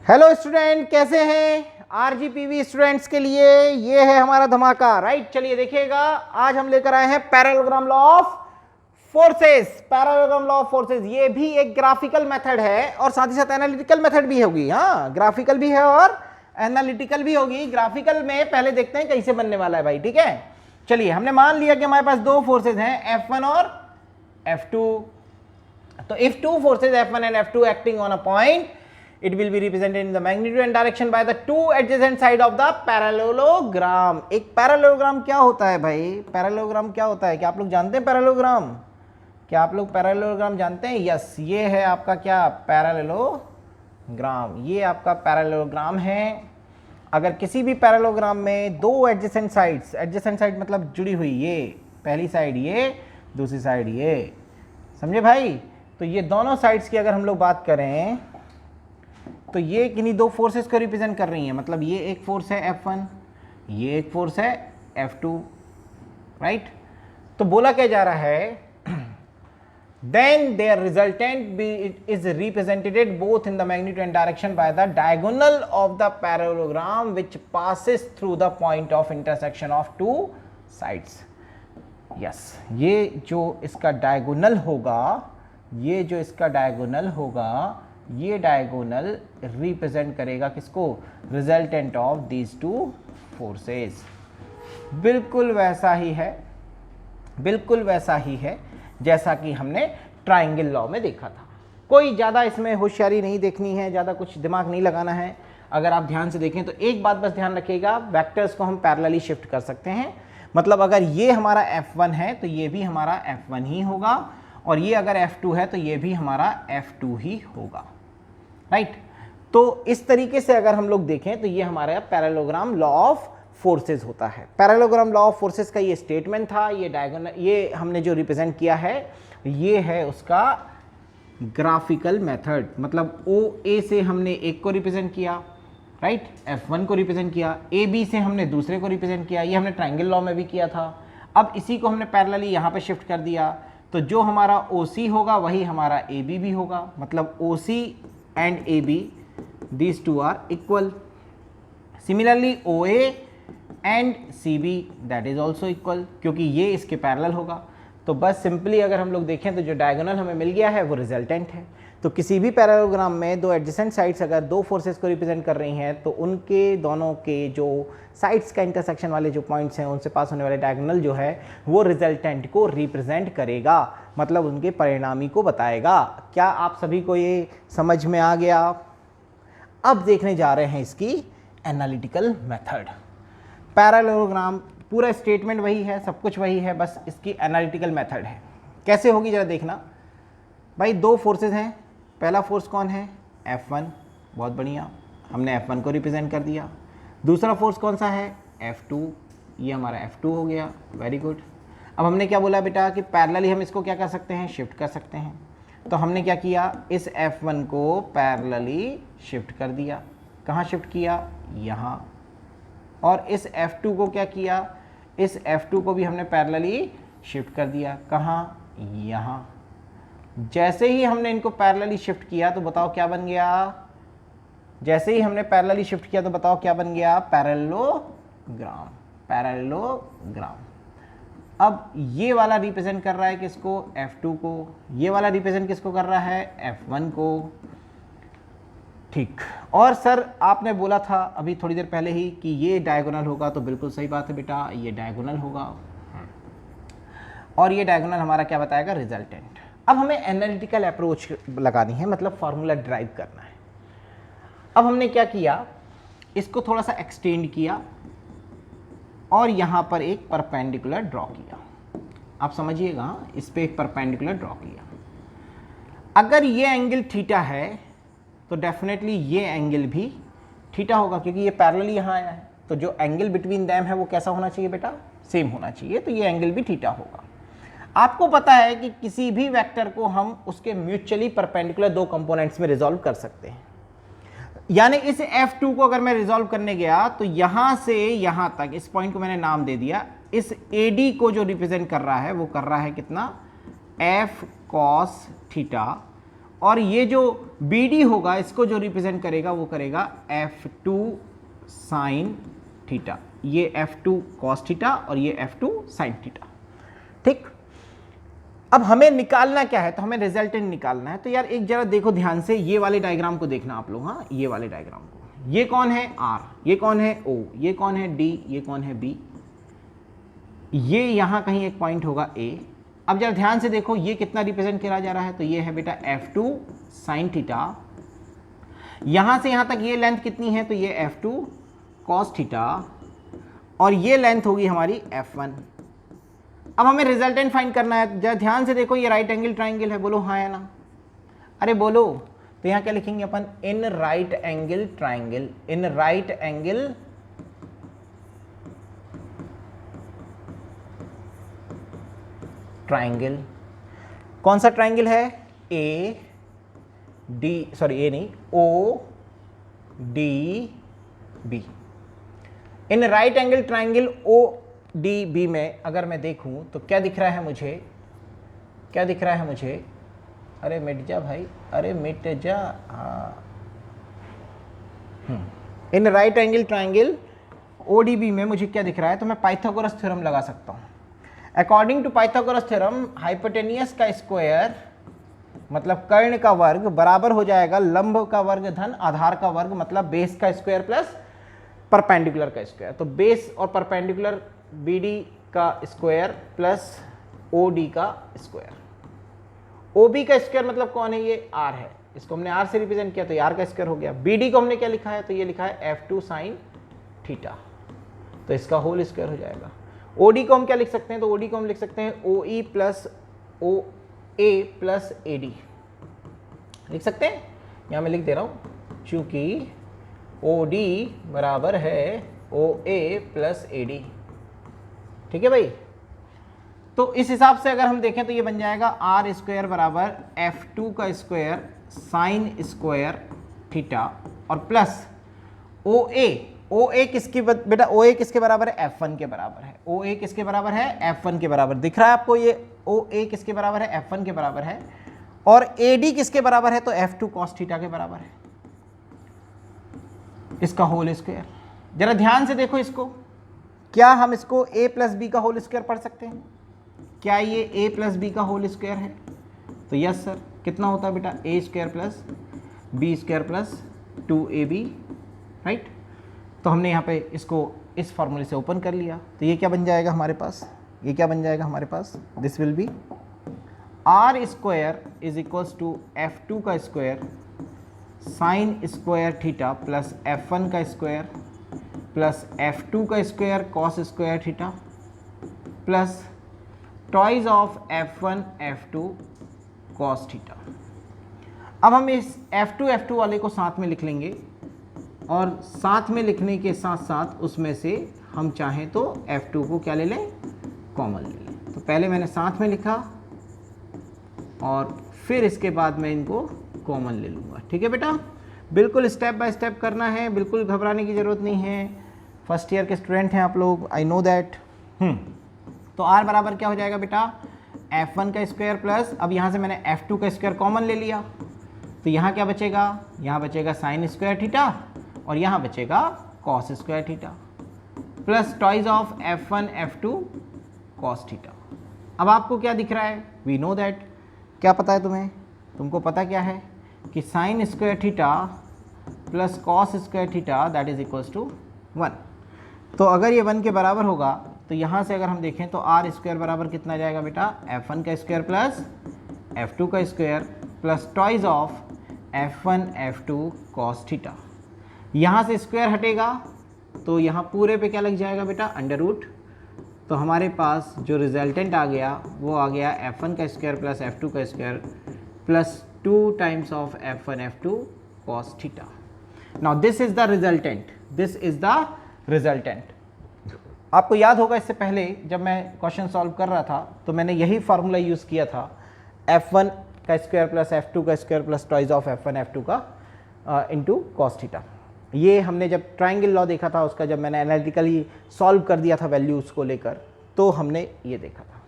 Hello student, कैसे हैं? RGPV students के लिए ये है हमारा धमाका, राइट। चलिए देखिएगा, आज हम लेकर आए हैं parallelogram law of forces. Parallelogram law of forces ये भी एक ग्राफिकल मेथड है और साथ ही साथ एनालिटिकल मेथड भी होगी। हाँ, ग्राफिकल भी है और एनालिटिकल भी होगी। ग्राफिकल में पहले देखते हैं कैसे बनने वाला है भाई, ठीक है। चलिए, हमने मान लिया कि हमारे पास दो फोर्सेज हैं, F1 और F2। तो if two forces F1 and F2 acting on a point, it will be represented in the magnitude and direction by the two adjacent side of the parallelogram। एक पैरेललोग्राम क्या होता है भाई? Parallelogram क्या होता है? क्या आप लोग जानते हैं पैरेललोग्राम? क्या आप लोग पैरेललोग्राम जानते हैं? यस, ये है आपका क्या पैरेललोग्राम। ये आपका पैरेललोग्राम है। अगर किसी भी पैरेललोग्राम में दो एडजेसेंट साइड्स, एडजेसेंट साइड मतलब जुड़ी हुई, ये पहली साइड, ये दूसरी साइड, ये, समझे भाई? तो ये दोनों साइड्स की अगर हम लोग बात करें तो ये किन्हीं दो फोर्सेस को रिप्रेजेंट कर रही हैं। मतलब ये एक फोर्स है F1, ये एक फोर्स है F2, राइट। तो बोला क्या जा रहा है, then their resultant is represented both in the magnitude and direction by the diagonal of the parallelogram which passes through the point of intersection of two sides. Yes, ये जो इसका डायगोनल होगा, ये जो इसका डायगोनल होगा, ये डायगोनल रिप्रेजेंट करेगा किसको? Resultant of these two forces. बिल्कुल वैसा ही है, बिल्कुल वैसा ही है जैसा कि हमने ट्रायंगल लॉ में देखा था। कोई ज़्यादा इसमें होशियारी नहीं देखनी है, ज़्यादा कुछ दिमाग नहीं लगाना है। अगर आप ध्यान से देखें तो एक बात बस ध्यान रखिएगा, वेक्टर्स को हम पैरेलली शिफ्ट कर सकते हैं। मतलब अगर ये हमारा F1 है तो ये भी हमारा F1 ही होगा, और ये अगर F2 है तो ये भी हमारा F2 ही होगा, राइट। तो इस तरीके से अगर हम लोग देखें तो ये हमारा पैरेललोग्राम लॉ ऑफ फोर्सेस होता है। पैरेललोग्राम लॉ ऑफ फोर्सेस का ये स्टेटमेंट था। ये डायगोनल, ये हमने जो रिप्रेजेंट किया है, ये है उसका ग्राफिकल मेथड। मतलब OA से हमने एक को रिप्रेजेंट किया, राइट, F1 को रिप्रेजेंट किया, AB से हमने दूसरे को रिप्रेजेंट किया। ये हमने ट्रायंगल लॉ में भी किया था। अब इसी को हमने पैरेलली यहाँ पे शिफ्ट कर दिया, तो जो हमारा OC होगा वही हमारा AB भी होगा। मतलब OC and AB, these two are equal. Similarly OA and CB, that is also equal, क्योंकि ये इसके पैरेलल होगा। तो बस सिंपली अगर हम लोग देखें तो जो डायगोनल हमें मिल गया है वो रिजल्टेंट है। तो किसी भी पैरेललोग्राम में दो एडजेसेंट साइड्स अगर दो फोर्सेस को रिप्रेजेंट कर रही हैं तो उनके दोनों के जो साइड्स का इंटरसेक्शन वाले जो पॉइंट्स हैं उनसे पास होने वाले डायगोनल जो है वो रिजल्टेंट को रिप्रेजेंट करेगा, मतलब उनके परिणामी को बताएगा। क्या आप सभी को ये समझ में आ गया? अब देखने जा रहे हैं इसकी एनालिटिकल मेथड। पैरेललोग्राम पूरा स्टेटमेंट वही है, सब कुछ वही है, बस इसकी एनालिटिकल मेथड है। कैसे होगी जरा देखना भाई। दो फोर्सेस हैं, पहला फोर्स कौन है? F1, बहुत बढ़िया, हमने F1 को रिप्रेजेंट कर दिया। दूसरा फोर्स कौन सा है? F2, ये हमारा F2 हो गया, वेरी गुड। अब हमने क्या बोला बेटा कि पैरेलली हम इसको क्या कर सकते हैं? शिफ्ट कर सकते हैं। तो हमने क्या किया, इस F1 को पैरेलली शिफ्ट कर दिया। कहाँ शिफ्ट किया? यहाँ। और इस F2 को क्या किया? इस F2 को भी हमने पैरेलली शिफ्ट कर दिया। कहाँ? यहाँ। जैसे ही हमने इनको पैरेलली शिफ्ट किया तो बताओ क्या बन गया? जैसे ही हमने पैरेलली शिफ्ट किया तो बताओ क्या बन गया? Parallelogram, parallelogram. अब ये वाला रिप्रेजेंट कर रहा है किसको? F2 को। ये वाला रिप्रेजेंट किसको कर रहा है? F1 को। ठीक। और सर आपने बोला था अभी थोड़ी देर पहले ही कि ये डायगोनल होगा, तो बिल्कुल सही बात है बेटा, ये डायगोनल होगा और ये डायगोनल हमारा क्या बताएगा? रिजल्टेंट। अब हमें एनालिटिकल अप्रोच लगानी है, मतलब फार्मूला ड्राइव करना है। अब हमने क्या किया, इसको थोड़ा सा एक्सटेंड किया और यहाँ पर एक परपेंडिकुलर ड्रॉ किया। आप समझिएगा, इस पे एक परपेंडिकुलर ड्रॉ किया। अगर ये एंगल थीटा है तो डेफिनेटली ये एंगल भी थीटा होगा, क्योंकि ये पैरेलली यहाँ आया है। तो जो एंगल बिटवीन देम है वो कैसा होना चाहिए बेटा? सेम होना चाहिए। तो ये एंगल भी थीटा होगा। आपको पता है कि किसी भी वेक्टर को हम उसके म्यूचुअली परपेंडिकुलर दो कंपोनेंट्स में रिजॉल्व कर सकते हैं। यानी इस F2 को अगर मैं रिजॉल्व करने गया तो यहां से यहां तक, इस पॉइंट को मैंने नाम दे दिया, इस AD को जो रिप्रेजेंट कर रहा है वो कर रहा है कितना? F cos थीटा, और ये जो BD होगा इसको जो रिप्रेजेंट करेगा वो करेगा F2 साइन थीटा, ये F2 कॉस थीटा और ये F2 साइन थीटा। ठीक, अब हमें निकालना क्या है, तो हमें रिजल्टेंट निकालना है। तो यार एक जरा देखो ध्यान से, ये वाले डायग्राम को देखना आप लोग, हाँ ये वाले डायग्राम को। ये कौन है R, ये कौन है O, ये कौन है D, ये कौन है B, ये यहां कहीं एक पॉइंट होगा A। अब जरा ध्यान से देखो ये कितना रिप्रेजेंट करा जा रहा है, तो ये है बेटा F2 साइन थीटा, यहां से यहां तक ये लेंथ कितनी है, तो ये F2 कॉस थीटा, और ये लेंथ होगी हमारी F1। अब हमें रिजल्टेंट फाइंड करना है। जरा ध्यान से देखो, ये राइट एंगल ट्राइंगल है, बोलो हाँ या ना, अरे बोलो। तो यहां क्या लिखेंगे अपन, in right angle triangle, in right angle triangle. कौन सा ट्राइंगल है, ए डी, सॉरी ए नहीं, O D B. In right angle triangle O D B में अगर मैं देखूं तो क्या दिख रहा है मुझे, क्या दिख रहा है मुझे, अरे मिट जा भाई, अरे मिट जा, हाँ। In right angle triangle O D B में मुझे क्या दिख रहा है, तो मैं पाइथागोरस थ्योरम लगा सकता हूं। According to Pythagoras theorem, hypotenuse का स्क्वायर मतलब कर्ण का वर्ग बराबर हो जाएगा लंब का वर्ग धन आधार का वर्ग, मतलब बेस का स्क्वायर प्लस परपेंडिकुलर का स्क्वायर। तो बेस और परपेंडिकुलर BD का स्क्वायर प्लस OD का स्क्वायर। OB का स्क्वायर मतलब कौन है, ये R है, इसको हमने R से रिप्रेजेंट किया तो ये R का स्क्वायर हो गया। BD को हमने क्या लिखा है, तो ये लिखा है F2 साइन थीटा, तो इसका होल स्क्वायर हो जाएगा। OD को हम क्या लिख सकते हैं, तो OD को हम लिख सकते हैं OE plus OA plus AD, लिख सकते हैं। यहाँ मैं लिख दे रहा हूँ, चूंकि OD बराबर है OA प्लस AD, ठीक है भाई। तो इस हिसाब से अगर हम देखें तो ये बन जाएगा R स्क्वायर बराबर F2 का स्क्वायर साइन स्क्वायर थीटा और प्लस OA किसकी बेटा, OA किसके बराबर है, F1 के बराबर है। OA किसके बराबर है, F1 के बराबर दिख रहा है आपको, ये OA किसके बराबर है, F1 के बराबर है। और AD किसके बराबर है, तो F2 कॉस थीटा के बराबर है, इसका होल स्क्वायर। जरा ध्यान से देखो इसको, क्या हम इसको A प्लस बी का होल स्क्वायर पढ़ सकते हैं, क्या ये A प्लस बी का होल स्क्वायर है, तो यस सर। कितना होता है बेटा, A square plus B square plus 2AB, right. तो हमने यहाँ पे इसको इस फॉर्मूले से ओपन कर लिया, तो ये क्या बन जाएगा हमारे पास, ये क्या बन जाएगा हमारे पास, this will be R square is equals to F2 का square sine square theta plus F1 का स्क्वायर प्लस F2 का square cos square theta plus twice of F1 F2 cos theta. अब हम इस F2 वाले को साथ में लिख लेंगे, और साथ में लिखने के साथ साथ उसमें से हम चाहें तो F2 को क्या ले लें, कॉमन ले लें। तो पहले मैंने साथ में लिखा और फिर इसके बाद मैं इनको कॉमन ले लूँगा, ठीक है बेटा। बिल्कुल स्टेप बाय स्टेप करना है, बिल्कुल घबराने की ज़रूरत नहीं है। फर्स्ट ईयर के स्टूडेंट हैं आप लोग, आई नो दैट। तो R बराबर क्या हो जाएगा बेटा, F1 का स्क्वायर प्लस, अब यहाँ से मैंने F2 का स्क्वायर कॉमन ले लिया, तो यहाँ क्या बचेगा, यहाँ बचेगा साइन स्क्वायर थीटा और यहाँ बचेगा cos square theta plus twice of F1 F2 cos theta. अब आपको क्या दिख रहा है, वी नो दैट, क्या पता है तुम्हें, तुमको पता क्या है कि sine square theta plus cos square theta that is equals to 1। तो अगर ये 1 के बराबर होगा तो यहाँ से अगर हम देखें तो R स्क्वायर बराबर कितना जाएगा बेटा, F1 का स्क्वायर प्लस F2 का square plus twice of F1 F2 cos theta. यहाँ से स्क्वायर हटेगा तो यहाँ पूरे पे क्या लग जाएगा बेटा, अंडर रूट। तो हमारे पास जो रिजल्टेंट आ गया वो आ गया F1 का स्क्वायर प्लस F2 का square plus 2 times of F1 F2 cos theta. Now this is the resultant, this is the resultant. आपको याद होगा इससे पहले जब मैं क्वेश्चन सॉल्व कर रहा था तो मैंने यही फार्मूला यूज़ किया था, F1 का स्क्वायर प्लस F2 का square plus twice of F1 F2 का इनटू कॉस थीटा। ये हमने जब ट्रायंगल लॉ देखा था उसका, जब मैंने एनालिटिकली सॉल्व कर दिया था वैल्यूज़ को लेकर, तो हमने ये देखा था।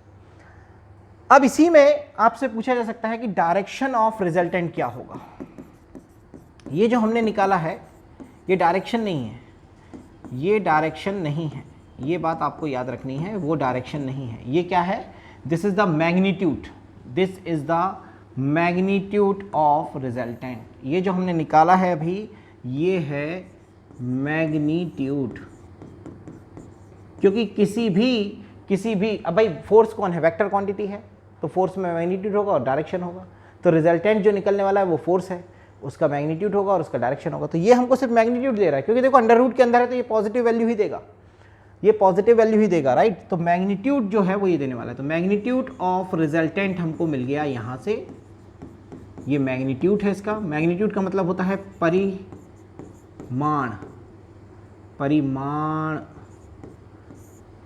अब इसी में आपसे पूछा जा सकता है कि डायरेक्शन ऑफ रिजल्टेंट क्या होगा। ये जो हमने निकाला है ये डायरेक्शन नहीं है, ये डायरेक्शन नहीं है, ये बात आपको याद रखनी है, वो डायरेक्शन नहीं है। ये क्या है? This is the magnitude, this is the magnitude of resultant. ये जो हमने निकाला है अभी ये है मैग्नीट्यूड, क्योंकि किसी भी अब भाई फोर्स कौन है? वेक्टर क्वांटिटी है, तो फोर्स में मैग्नीट्यूड होगा और डायरेक्शन होगा। तो रिजल्टेंट जो निकलने वाला है वो फोर्स है, उसका मैग्नीट्यूड होगा और उसका डायरेक्शन होगा। तो ये हमको सिर्फ मैग्नीट्यूड दे रहा है, क्योंकि देखो अंडर रूट के अंदर है तो ये पॉजिटिव वैल्यू ही देगा, ये पॉजिटिव वैल्यू ही देगा, राइट। तो मैग्नीट्यूड जो है वो ये देने वाला है। तो मैग्नीट्यूड ऑफ रिजल्टेंट हमको मिल गया यहाँ से, ये मैग्नीट्यूड है इसका। मैग्नीट्यूड का मतलब होता है परिमाण, परिमाण,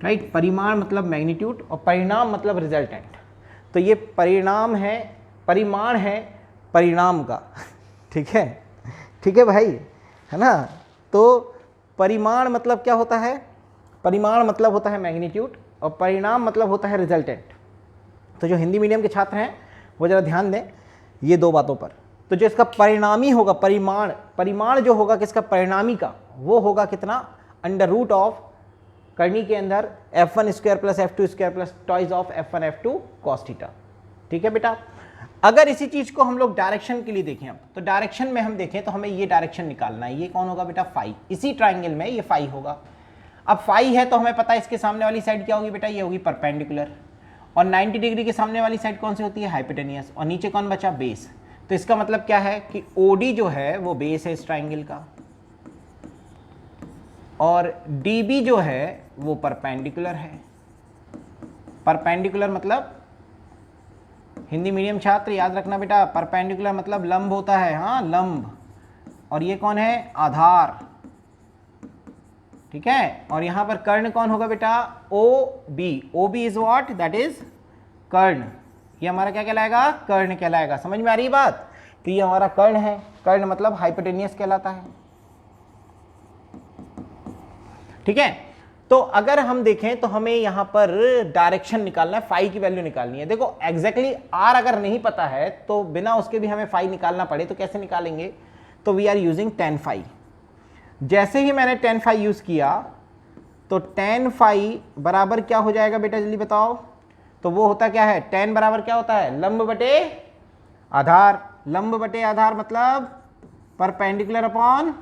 राइट। परिमाण मतलब मैग्नीट्यूड और परिणाम मतलब रिजल्टेंट। तो ये परिणाम है, परिमाण है परिणाम का ठीक है, ठीक है भाई, है ना। तो परिमाण मतलब क्या होता है? परिमाण मतलब होता है मैग्नीट्यूड और परिणाम मतलब होता है रिजल्टेंट। तो जो हिंदी मीडियम के छात्र हैं वो ज़रा ध्यान दें ये दो बातों पर। तो जो इसका परिणामी होगा, परिमाण, परिमाण जो होगा किसका? परिणामी का, वो होगा कितना? अंडर रूट ऑफ करनी के अंदर f1 square plus f2 square plus twice of f1 f2 cos theta. ठीक है बेटा। अगर इसी चीज को हम लोग डायरेक्शन के लिए देखें अब, तो डायरेक्शन में हम देखें तो हमें ये डायरेक्शन निकालना है। ये कौन होगा बेटा? फाई। इसी ट्राइंगल में ये फाई होगा। अब फाई है तो हमें पता है इसके सामने वाली साइड क्या होगी बेटा? ये होगी परपेंडिकुलर। और 90 डिग्री के सामने वाली साइड कौन सी होती है? हाइपोटेनियस। और नीचे कौन बचा? बेस। तो इसका मतलब क्या है कि OD जो है वो बेस है इस ट्राइंगल का, और DB जो है वो परपेंडिकुलर है। परपेंडिकुलर मतलब हिंदी मीडियम छात्र याद रखना बेटा, परपेंडिकुलर मतलब लंब होता है, हाँ लंब। और ये कौन है? आधार, ठीक है। और यहां पर कर्ण कौन होगा बेटा? OB। OB is what? That is कर्ण। ये हमारा क्या कहलाएगा? कर्ण कहलाएगा। समझ में आ रही बात? कि ये हमारा कर्ण है, कर्ण मतलब हाइपोटेनियस कहलाता है, ठीक है। तो अगर हम देखें तो हमें यहां पर डायरेक्शन निकालना है, फाई की वैल्यू निकालनी है। देखो एग्जैक्टली आर अगर नहीं पता है तो बिना उसके भी हमें फाई निकालना पड़े तो कैसे निकालेंगे? तो we are using tan phi. जैसे ही मैंने tan फाई यूज किया तो tan फाई बराबर क्या हो जाएगा बेटा? जल्दी बताओ। तो वो होता क्या है? tan बराबर क्या होता है? लंब बटे आधार। लंब बटे आधार मतलब perpendicular upon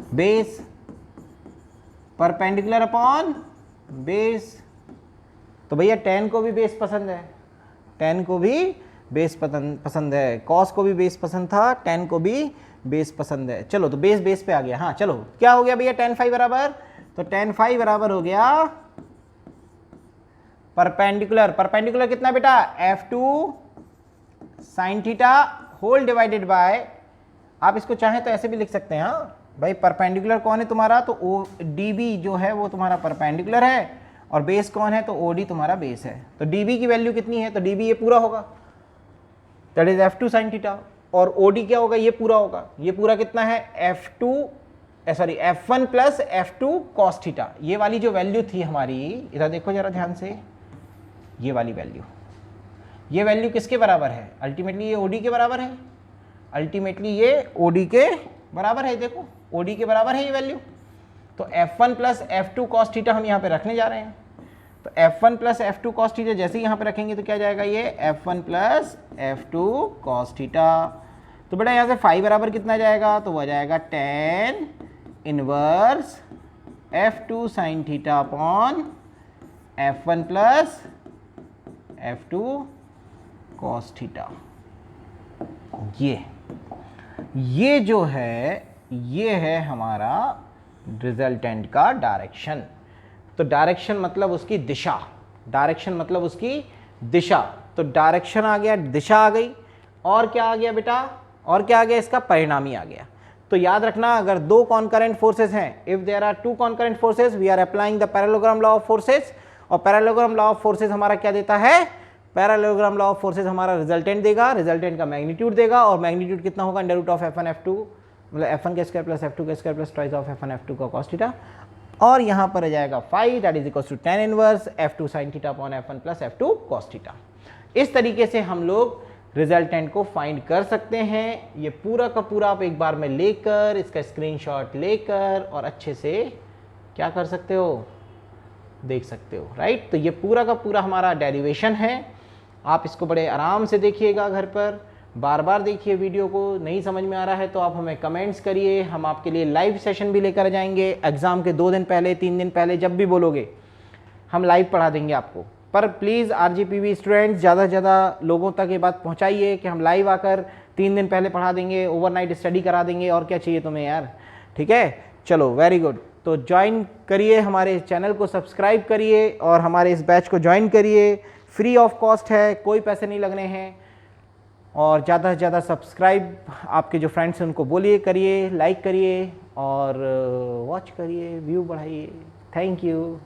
base, perpendicular upon base. तो भैया tan को भी बेस पसंद है, tan को भी बेस पसंद है, cos को भी बेस पसंद था, tan को भी बेस पसंद है। चलो तो बेस बेस पे आ गया। हाँ चलो क्या हो गया भैया? tan फाई बराबर, तो tan फाई बराबर हो गया परपेंडिकुलर। परपेंडिकुलर कितना बेटा? f2 sine theta whole divided by, आप इसको चाहें तो ऐसे भी लिख सकते हैं, हाँ भाई परपेंडिकुलर कौन है तुम्हारा? तो DB जो है वो तुम्हारा परपेंडिकुलर है, और बेस कौन है? तो OD तुम्हारा बेस है। तो DB की वैल्यू कितनी है? तो DB ये पूरा होगा, that is f2 sine theta. और OD क्या होगा? ये पूरा होगा। ये पूरा कितना है? f1 plus f2 cos theta. ये वाली जो वैल्यू थी हमारी, इधर देखो जरा ध्यान से, ये वाली वैल्यू, ये वैल्यू किसके बराबर है? अल्टीमेटली ये OD के बराबर है, अल्टीमेटली ये OD के बराबर है। देखो OD के बराबर है ये वैल्यू। तो f1 plus f2 cos theta हम यहाँ पे रखने जा रहे हैं। तो f1 plus f2 cos theta जैसे ही यहाँ पे रखेंगे तो क्या जाएगा? ये f1 plus f2 cos theta. तो बेटा यहाँ से फाई बराबर कितना जाएगा? तो वह जाएगा tan inverse f2 sine theta upon f1 plus f2 cos theta. ये जो है ये है हमारा रिजल्टेंट का डायरेक्शन। तो डायरेक्शन मतलब उसकी दिशा, डायरेक्शन मतलब उसकी दिशा। तो डायरेक्शन आ गया, दिशा आ गई, और क्या आ गया बेटा? और क्या आ गया? इसका परिणामी आ गया। तो याद रखना अगर दो कॉन्करेंट फोर्सेस हैं, if there are two concurrent forces we are applying the parallelogram law of forces. और पैरेललोग्राम लॉ ऑफ फोर्सेस हमारा क्या देता है? पैरेललोग्राम लॉ ऑफ फोर्सेस हमारा रिजल्टेंट देगा, रिजल्टेंट का मैग्नीट्यूड देगा, और मैग्नीट्यूड कितना होगा? Under root of f1 f2 मतलब f1 के स्क्वायर प्लस f2 के square plus twice of f1 f2 का cos थीटा। और यहाँ पर आ जाएगा phi that is equal to tan inverse f2 sin theta upon f1 plus f2 cos theta. इस तरीके से हम लोग रिजल्टेंट को फाइंड कर सकते हैं। ये पूरा का पूरा आप एक बार में लेकर इसका स्क्रीनशॉट लेकर और अच्छे से क्या कर सकते हो, देख सकते हो, राइट। तो ये पूरा का पूरा हमारा डेरिवेशन है। आप इसको बड़े आराम से देखिएगा, घर पर बार बार देखिए वीडियो को। नहीं समझ में आ रहा है तो आप हमें कमेंट्स करिए, हम आपके लिए लाइव सेशन भी लेकर जाएंगे। एग्ज़ाम के 2 दिन पहले 3 दिन पहले जब भी बोलोगे हम लाइव पढ़ा देंगे आपको। पर प्लीज़ RGPV स्टूडेंट्स ज़्यादा से ज़्यादा लोगों तक ये बात पहुँचाइए कि हम लाइव आकर 3 दिन पहले पढ़ा देंगे, ओवरनाइट स्टडी करा देंगे, और क्या चाहिए तुम्हें यार, ठीक है। चलो वेरी गुड। तो ज्वाइन करिए, हमारे चैनल को सब्सक्राइब करिए और हमारे इस बैच को ज्वाइन करिए। फ्री ऑफ कॉस्ट है, कोई पैसे नहीं लगने हैं। और ज़्यादा से ज़्यादा सब्सक्राइब आपके जो फ्रेंड्स हैं उनको बोलिए, करिए, लाइक करिए और वॉच करिए, व्यू बढ़ाइए। Thank you.